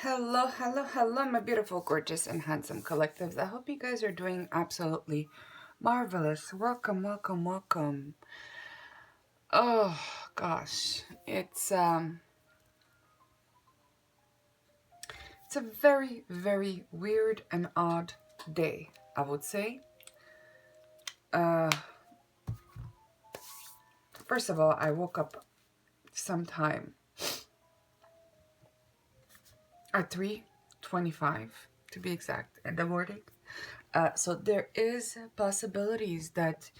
Hello, hello, hello, my beautiful, gorgeous, and handsome collectives. I hope you guys are doing absolutely marvelous. Welcome, welcome, welcome. Oh gosh, it's a very, very weird and odd day, I would say. First of all, I woke up sometime at 3:25 to be exact in the morning. So there is possibilities that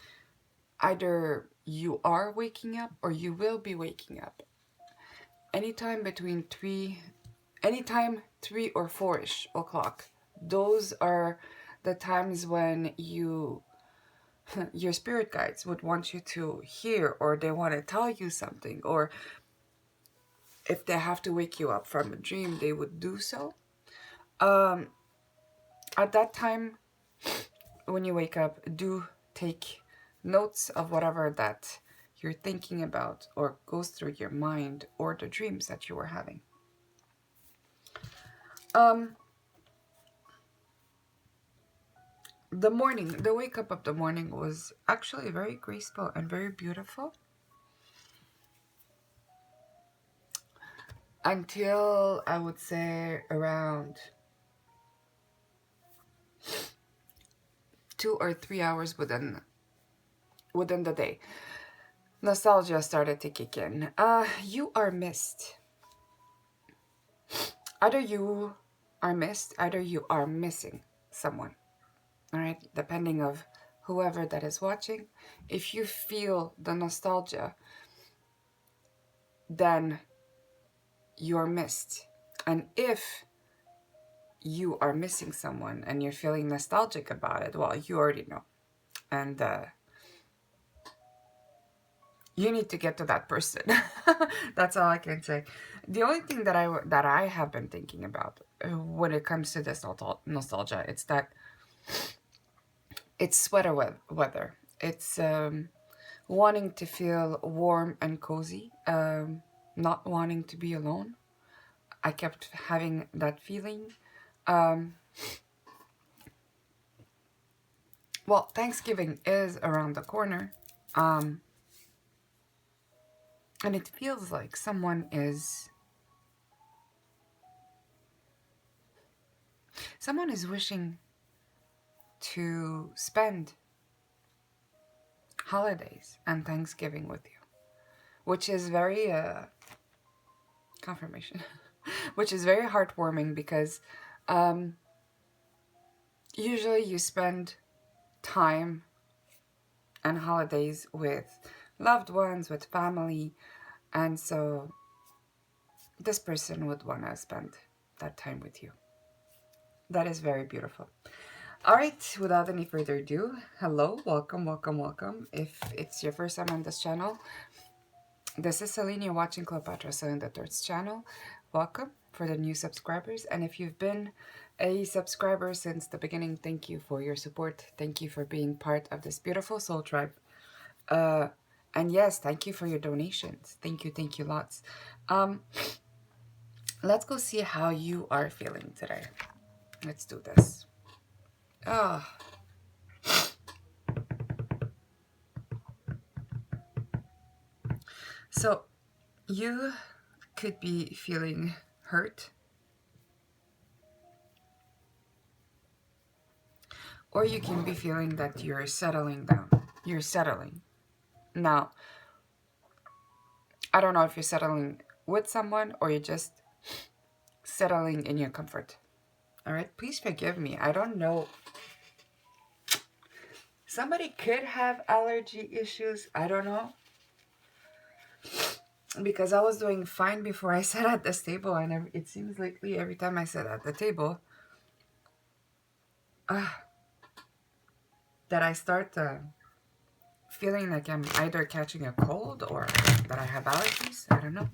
either you are waking up or you will be waking up anytime between anytime 3 or 4ish o'clock. Those are the times when your spirit guides would want you to hear, or they want to tell you something, or if they have to wake you up from a dream, they would do so. At that time, when you wake up, do take notes of whatever that you're thinking about or goes through your mind, or the dreams that you were having. The wake up of the morning was actually very graceful and very beautiful. Until, I would say, around 2 or 3 hours within the day. Nostalgia started to kick in. You are missed. Either you are missed, either you are missing someone. Alright, depending of whoever that is watching. If you feel the nostalgia, then you're missed. And if you are missing someone and you're feeling nostalgic about it, well, you already know. And you need to get to that person. That's all I can say. The only thing that I have been thinking about when it comes to this nostalgia, it's that it's sweater weather. It's wanting to feel warm and cozy, not wanting to be alone. I kept having that feeling. Well, Thanksgiving is around the corner. And it feels like someone is wishing to spend holidays and Thanksgiving with you, which is very confirmation, which is very heartwarming, because usually you spend time and holidays with loved ones, with family, and so this person would want to spend that time with you. That is very beautiful. All right, without any further ado, hello, welcome, welcome, welcome. If it's your first time on this channel, this is Selene. You're watching CleopatraSeleneIII's channel. Welcome for the new subscribers. And if you've been a subscriber since the beginning, thank you for your support. Thank you for being part of this beautiful soul tribe. And yes, thank you for your donations. Thank you lots. Let's go see how you are feeling today. Let's do this. So you could be feeling hurt, or you can be feeling that you're settling down. You're settling. Now, I don't know if you're settling with someone or you're just settling in your comfort. All right, please forgive me. I don't know. Somebody could have allergy issues. I don't know. Because I was doing fine before I sat at this table, and it seems lately every time I sit at the table, that I start feeling like I'm either catching a cold or that I have allergies. I don't know.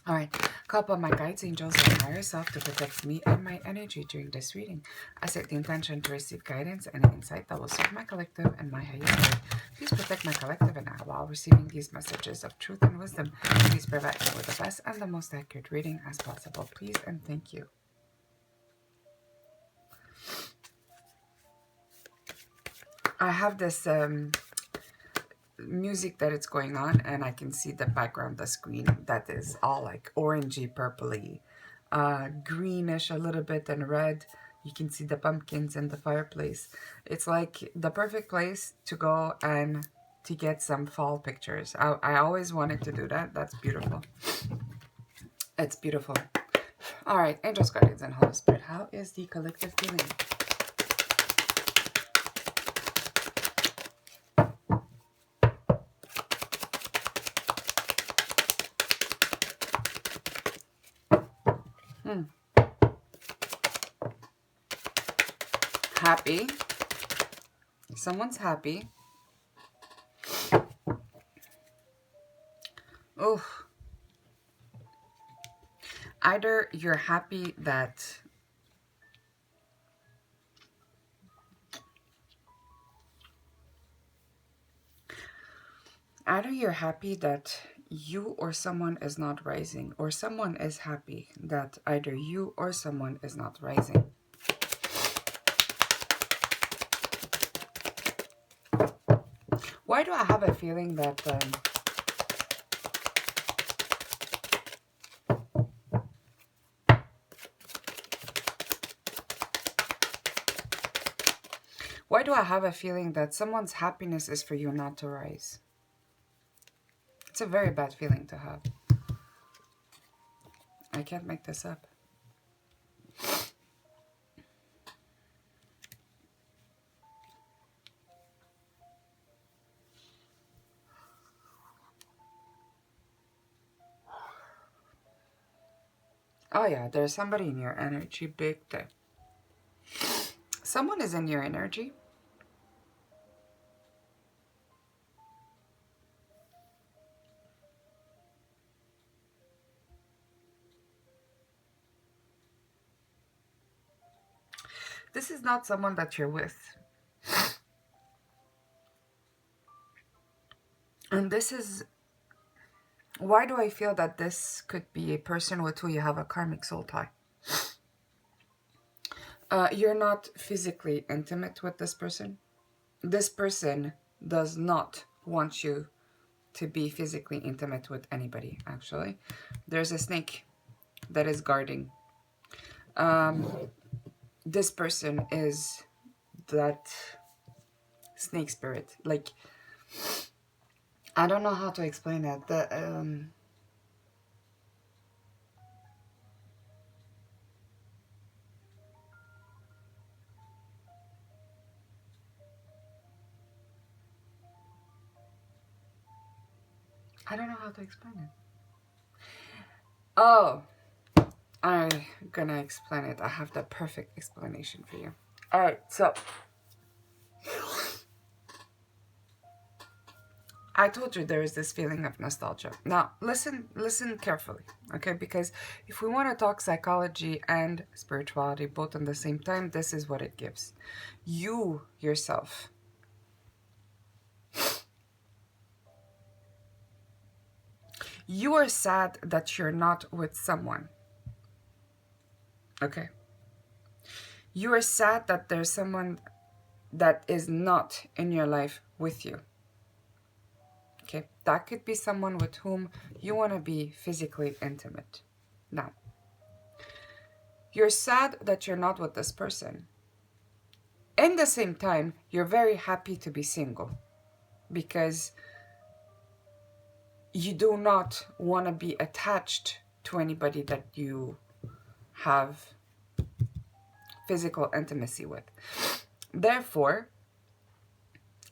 All right, call upon my guides, angels, and higher self to protect me and my energy during this reading. I set the intention to receive guidance and insight that will serve my collective and my higher self. Please protect my collective and I while receiving these messages of truth and wisdom. Please provide me with the best and the most accurate reading as possible. Please and thank you. I have this music that it's going on, and I can see the background, the screen that is all like orangey, purpley, greenish a little bit, and red. You can see the pumpkins in the fireplace. It's like the perfect place to go and to get some fall pictures. I always wanted to do that. That's beautiful. It's beautiful. All right, angels, guardians, and Holy Spirit, how is the collective feeling? Happy. Someone's happy. Oh. Either you're happy that you or someone is not rising, or someone is happy that either you or someone is not rising. Why do I have a feeling that why do I have a feeling that someone's happiness is for you not to rise? It's a very bad feeling to have. I can't make this up. Oh yeah, there's somebody in your energy, big time. Someone is in your energy. This is not someone that you're with. And this is... Why do I feel that this could be a person with who you have a karmic soul tie? You're not physically intimate with this person. This person does not want you to be physically intimate with anybody, actually. There's a snake that is guarding. This person is that snake spirit. Like, I don't know how to explain that. I don't know how to explain it. Oh, I'm gonna explain it. I have the perfect explanation for you. Alright, so I told you there is this feeling of nostalgia. Now, listen carefully, okay? Because if we want to talk psychology and spirituality both at the same time, this is what it gives. You, yourself, you are sad that you're not with someone, okay? You are sad that there's someone that is not in your life with you. Okay, that could be someone with whom you want to be physically intimate. Now, you're sad that you're not with this person. In the same time, you're very happy to be single because you do not want to be attached to anybody that you have physical intimacy with. Therefore,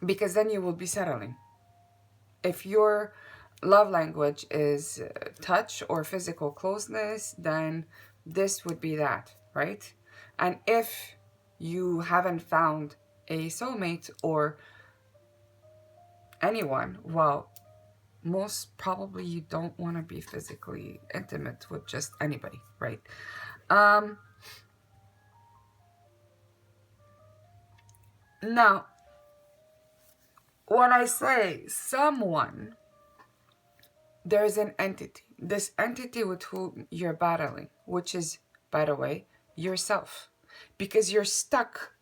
because then you will be settling. If your love language is touch or physical closeness, then this would be that, right? And if you haven't found a soulmate or anyone, well, most probably you don't want to be physically intimate with just anybody, right? Now, when I say someone, there's an entity. This entity with whom you're battling, which is, by the way, yourself. Because you're stuck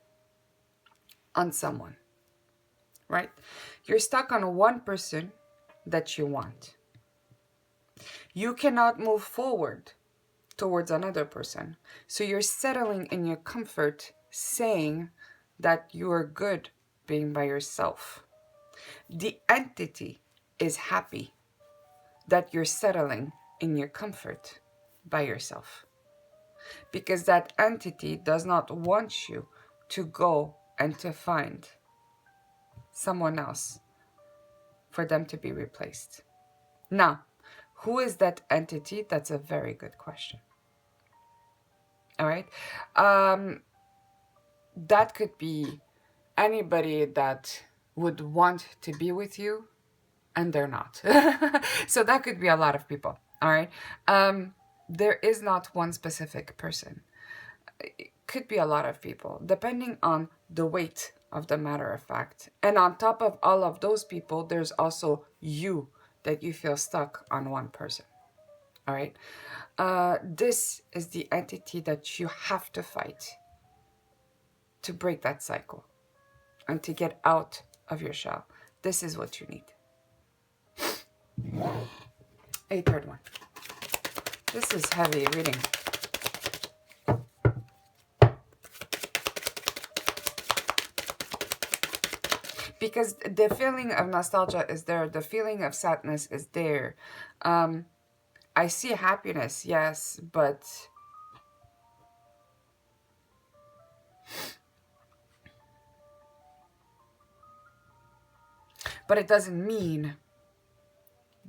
on someone, right? You're stuck on one person that you want. You cannot move forward towards another person. So you're settling in your comfort, saying that you are good being by yourself. The entity is happy that you're settling in your comfort by yourself. Because that entity does not want you to go and to find someone else for them to be replaced. Now, who is that entity? That's a very good question. All right. That could be anybody that would want to be with you and they're not. So that could be a lot of people. All right. There is not one specific person. It could be a lot of people, depending on the weight of the matter of fact. And on top of all of those people, there's also you, that you feel stuck on one person. All right. This is the entity that you have to fight to break that cycle and to get out of your shell. This is what you need. A third one. This is heavy reading. Because the feeling of nostalgia is there. The feeling of sadness is there. I see happiness, yes, but it doesn't mean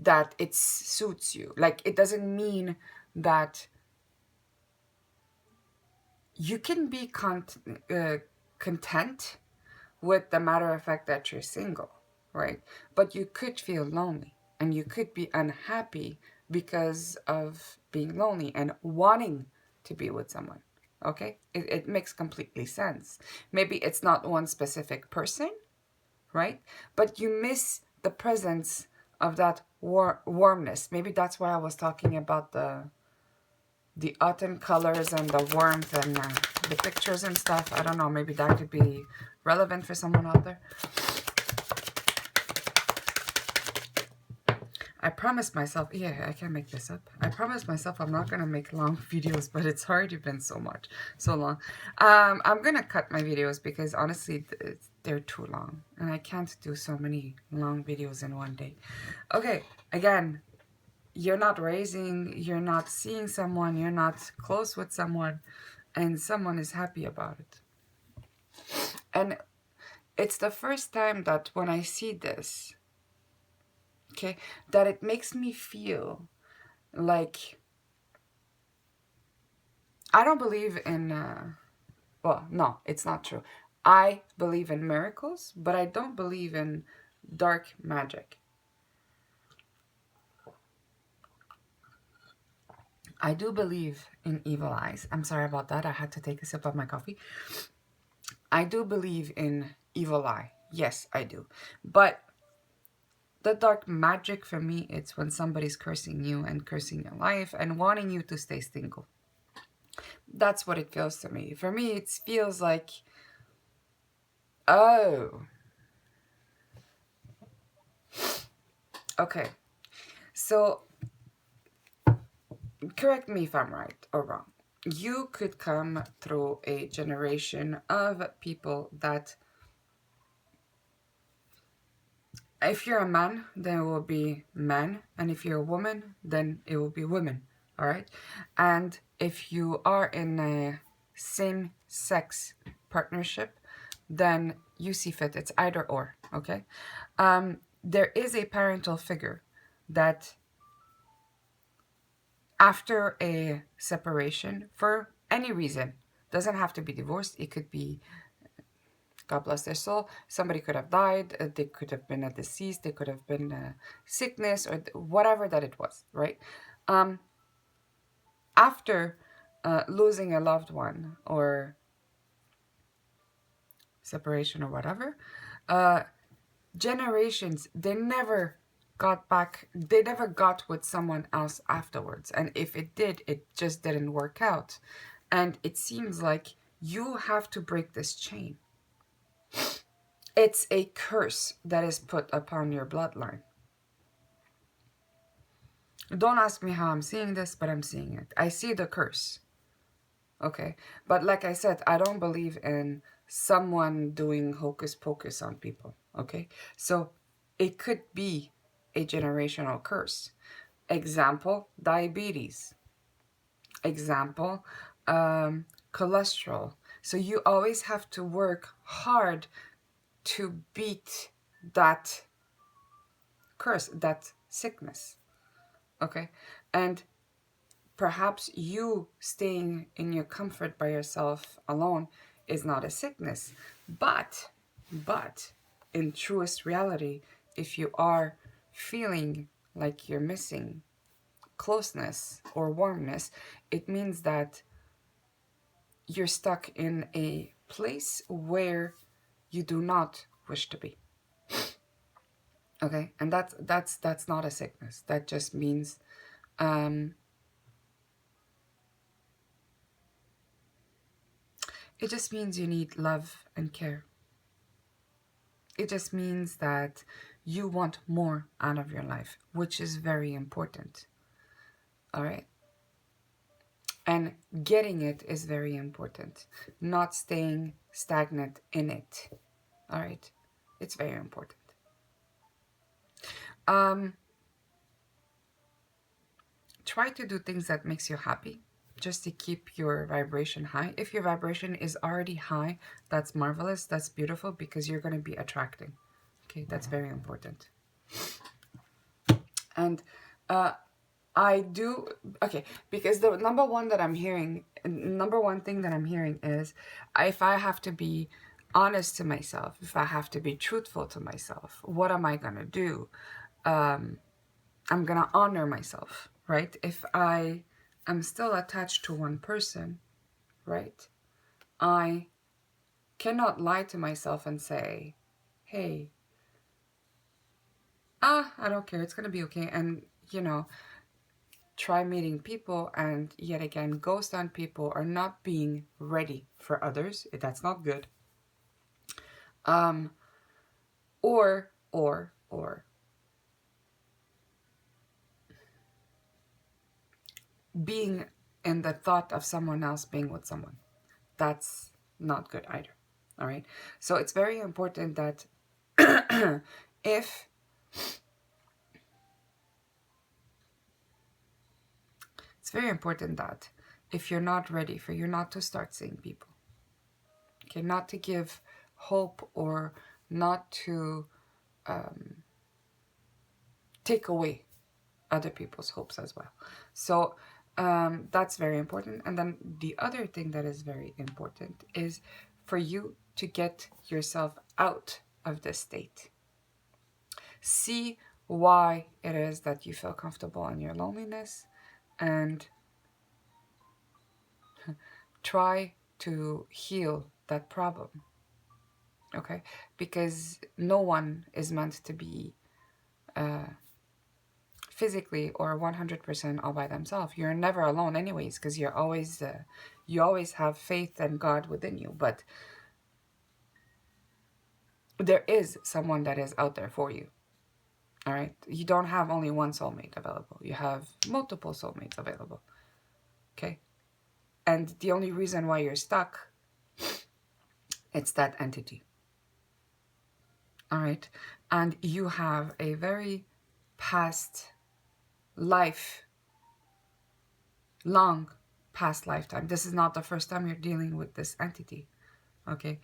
that it suits you. Like, it doesn't mean that you can be content with the matter of fact that you're single, right? But you could feel lonely and you could be unhappy because of being lonely and wanting to be with someone, okay? It makes completely sense. Maybe it's not one specific person, right? But you miss the presence of that warmness. Maybe that's why I was talking about the autumn colors and the warmth and the pictures and stuff. I don't know, maybe that could be relevant for someone out there. I promised myself, yeah, I can't make this up. I promised myself I'm not going to make long videos, but it's already been so long. I'm going to cut my videos because honestly, they're too long. And I can't do so many long videos in one day. Okay, again, you're not raising, you're not seeing someone, you're not close with someone, and someone is happy about it. And it's the first time that when I see this, okay, that it makes me feel like I don't believe in, well, no, it's not true. I believe in miracles, but I don't believe in dark magic. I do believe in evil eyes. I'm sorry about that. I had to take a sip of my coffee. I do believe in evil eye. Yes, I do. But the dark magic for me, it's when somebody's cursing you and cursing your life and wanting you to stay single. That's what it feels to me. For me, it feels like, oh, okay. So, correct me if I'm right or wrong. You could come through a generation of people that, if you're a man, then it will be men. And if you're a woman, then it will be women. All right? And if you are in a same-sex partnership, then you see fit. It's either or, okay? There is a parental figure that after a separation, for any reason, doesn't have to be divorced, it could be God bless their soul. Somebody could have died. They could have been a deceased. They could have been a sickness or whatever that it was, right? After losing a loved one or separation or whatever, generations, they never got back, they never got with someone else afterwards. And if it did, it just didn't work out. And it seems like you have to break this chain. It's a curse that is put upon your bloodline. Don't ask me how I'm seeing this, but I'm seeing it. I see the curse. Okay. But like I said, I don't believe in someone doing hocus pocus on people. Okay. So it could be a generational curse. Example, diabetes. Example, cholesterol. So you always have to work hard to beat that curse, that sickness. Okay. And perhaps you staying in your comfort by yourself alone is not a sickness. But in truest reality, if you are feeling like you're missing closeness or warmness, it means that you're stuck in a place where you do not wish to be. Okay, and that's not a sickness. That just means it just means you need love and care. It just means that you want more out of your life, which is very important. All right. And getting it is very important. Not staying stagnant in it. All right. It's very important. Try to do things that makes you happy, just to keep your vibration high. If your vibration is already high, that's marvelous. That's beautiful, because you're going to be attracting. Okay, that's very important. And I do, okay, because the number one thing that I'm hearing is, if I have to be honest to myself, if I have to be truthful to myself, what am I going to do? I'm going to honor myself, right? If I am still attached to one person, right? I cannot lie to myself and say, hey, I don't care, it's going to be okay. And, you know, try meeting people and yet again ghost on people, or not being ready for others. That's not good. Or being in the thought of someone else being with someone. That's not good either. All right. So it's very important that if you're not ready, for you not to start seeing people. Okay, not to give hope, or not to take away other people's hopes as well. So that's very important. And then the other thing that is very important is for you to get yourself out of this state. See why it is that you feel comfortable in your loneliness, and try to heal that problem. Okay? Because no one is meant to be physically or 100% all by themselves. You're never alone anyways, because you're always you always have faith and God within you. But there is someone that is out there for you. All right? You don't have only one soulmate available. You have multiple soulmates available. Okay? And the only reason why you're stuck, it's that entity. All right? And you have a very past life, long past lifetime. This is not the first time you're dealing with this entity. Okay?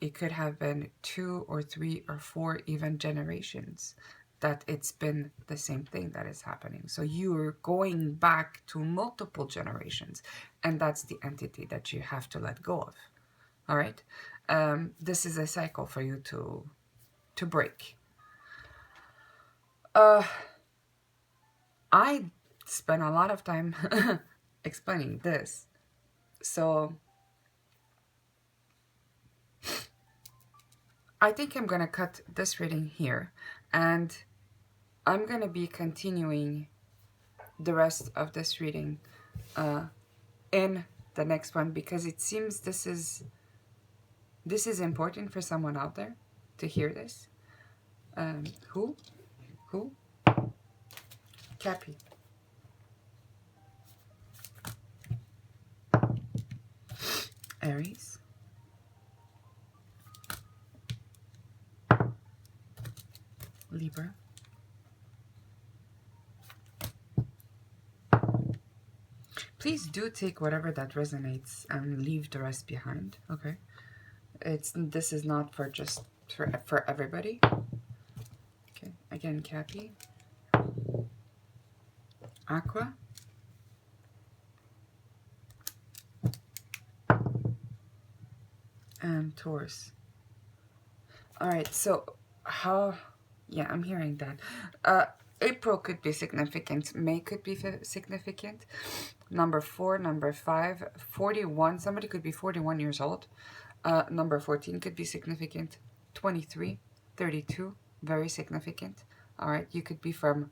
It could have been 2 or 3 or 4 even generations that it's been the same thing that is happening. So you're going back to multiple generations, and that's the entity that you have to let go of. All right? this is a cycle for you to break. I spent a lot of time explaining this, so I think I'm gonna cut this reading here, and I'm gonna be continuing the rest of this reading in the next one, because it seems this is important for someone out there to hear this. Who? Cappy. Aries. Libra. Please do take whatever that resonates and leave the rest behind, okay? This is not for just for everybody. Okay, again, Cappy. Aqua. And Taurus. Alright, so how... Yeah, I'm hearing that. April could be significant. May could be significant. Number 4, number 5, 41. Somebody could be 41 years old. Number 14 could be significant. 23, 32, very significant. Alright, you could be from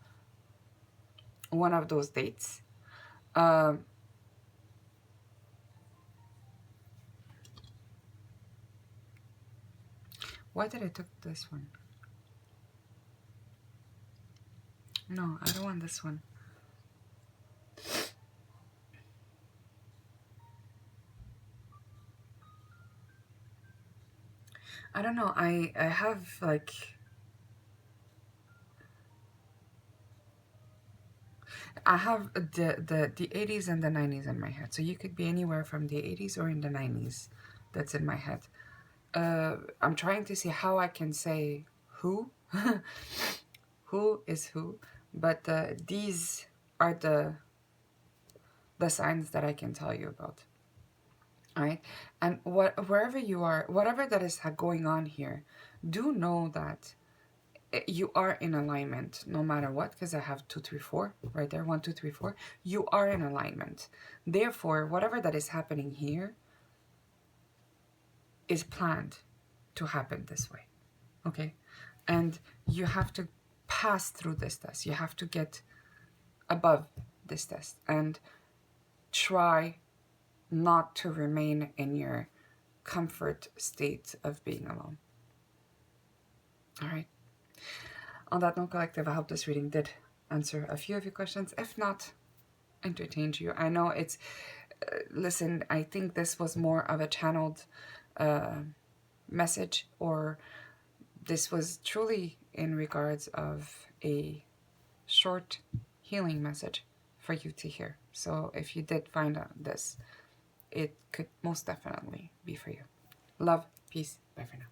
one of those dates. Why did I took this one? No, I don't want this one. I don't know. I have like... I have the 80s and the 90s in my head. So you could be anywhere from the 80s or in the 90s. That's in my head. I'm trying to see how I can say who. Who is who. But these are the signs that I can tell you about. Alright? And wherever you are, whatever that is going on here, do know that you are in alignment no matter what, because I have 2, 3, 4 right there. 1, 2, 3, 4. You are in alignment. Therefore, whatever that is happening here is planned to happen this way. Okay? And you have to pass through this test. You have to get above this test and try not to remain in your comfort state of being alone. All right. On that note, collective, I hope this reading did answer a few of your questions. If not, entertained you. I know it's... listen, I think this was more of a channeled message, or this was truly in regards of a short healing message for you to hear. So if you did find out this, it could most definitely be for you. Love, peace, bye for now.